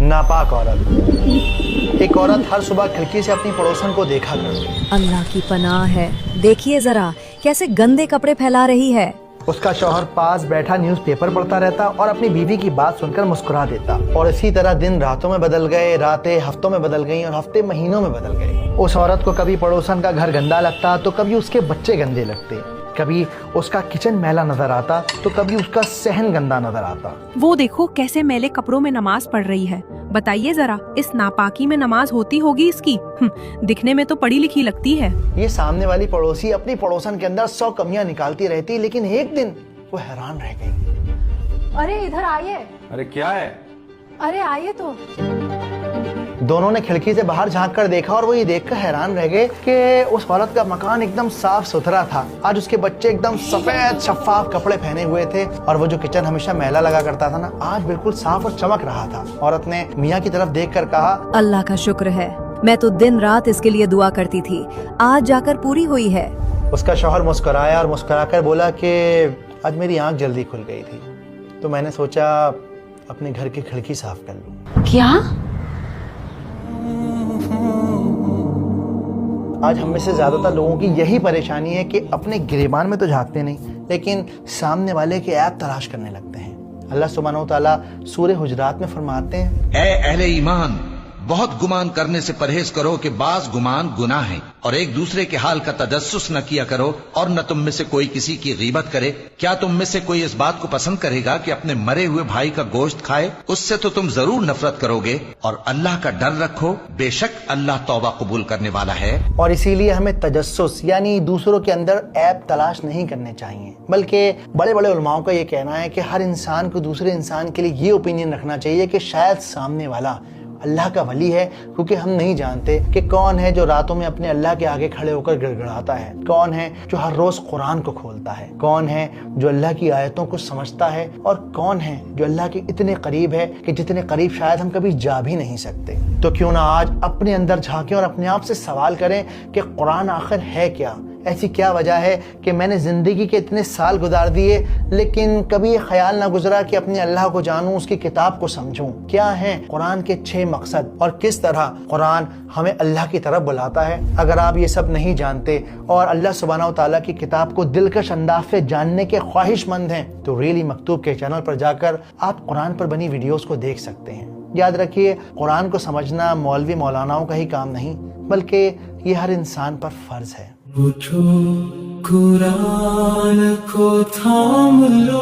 नापाक औरत। एक औरत हर सुबह खिड़की से अपनी पड़ोसन को देखा करती। अल्लाह की पनाह है, देखिए जरा कैसे गंदे कपड़े फैला रही है। उसका शौहर पास बैठा न्यूज़पेपर पढ़ता रहता और अपनी बीवी की बात सुनकर मुस्कुरा देता। और इसी तरह दिन रातों में बदल गए, रातें हफ्तों में बदल गईं और हफ्ते महीनों में बदल गए। उस औरत को कभी पड़ोसन का घर गंदा लगता तो कभी उसके बच्चे गंदे लगते, कभी उसका किचन मैला नजर आता तो कभी उसका सहन गंदा नजर आता। वो देखो कैसे मैले कपड़ों में नमाज पढ़ रही है। बताइए जरा, इस नापाकी में नमाज होती होगी इसकी? दिखने में तो पढ़ी लिखी लगती है। ये सामने वाली पड़ोसी अपनी पड़ोसन के अंदर 100 कमियां निकालती रहती, लेकिन एक दिन वो हैरान रह गई। अरे इधर आइए। अरे क्या है? अरे आइए तो। दोनों ने खिड़की से बाहर झांक कर देखा और वो ये देखकर हैरान रह गए कि उस औरत का मकान एकदम साफ सुथरा था। आज उसके बच्चे एकदम सफेद शफाफ कपड़े पहने हुए थे और वो जो किचन हमेशा मैला लगा करता था ना, आज बिल्कुल साफ और चमक रहा था। औरत ने मियाँ की तरफ देखकर कहा, अल्लाह का शुक्र है, मैं तो दिन रात इसके लिए दुआ करती थी, आज जाकर पूरी हुई है। उसका शौहर मुस्कुराया और मुस्कुराकर बोला कि आज मेरी आंख जल्दी खुल गई थी तो मैंने सोचा अपने घर की खिड़की साफ कर लूं। क्या? आज हम में से ज्यादातर लोगों की यही परेशानी है कि अपने गिरेबान में तो झांकते नहीं, लेकिन सामने वाले के ऐप तलाश करने लगते हैं। अल्लाह सुब्हानहू तआला सूरह हुजरात में फरमाते हैं, ऐ अहले ईमान, बहुत गुमान करने से परहेज करो कि बाज गुमान गुनाह है, और एक दूसरे के हाल का तजस्सुस न किया करो, और न तुम में से कोई किसी की गीबत करे। क्या तुम में से कोई इस बात को पसंद करेगा कि अपने मरे हुए भाई का गोश्त खाए? उससे तो तुम जरूर नफरत करोगे, और अल्लाह का डर रखो, बेशक अल्लाह तौबा कबूल करने वाला है। और इसीलिए हमें तजस्सुस यानी दूसरों के अंदर ऐप तलाश नहीं करने चाहिए, बल्कि बड़े बड़े उलमाओं का ये कहना है कि हर इंसान को दूसरे इंसान के लिए ये ओपिनियन रखना चाहिए कि शायद सामने वाला अल्लाह का वली है, क्योंकि हम नहीं जानते कि कौन है जो रातों में अपने अल्लाह के आगे खड़े होकर गिड़गिड़ाता है, कौन है जो हर रोज कुरान को खोलता है, कौन है जो अल्लाह की आयतों को समझता है, और कौन है जो अल्लाह के इतने करीब है कि जितने करीब शायद हम कभी जा भी नहीं सकते। तो क्यों ना आज अपने अंदर झांकें और अपने आप से सवाल करें कि कुरान आखिर है क्या? ऐसी क्या वजह है कि मैंने ज़िंदगी के इतने साल गुजार दिए लेकिन कभी ये ख्याल ना गुजरा कि अपने अल्लाह को जानूं, उसकी किताब को समझूं। क्या है कुरान के 6 मकसद और किस तरह कुरान हमें अल्लाह की तरफ बुलाता है? अगर आप ये सब नहीं जानते और अल्लाह सुब्हानहू तआला की किताब को दिलकश अंदाज से जानने के ख्वाहिशमंद हैं तो रियली मकतूब के चैनल पर जाकर आप कुरान पर बनी वीडियोस को देख सकते हैं। याद रखिए, कुरान को समझना मौलवी मौलानाओं का ही काम नहीं, बल्कि ये हर इंसान पर फर्ज है। उठो कुरान को थाम लो।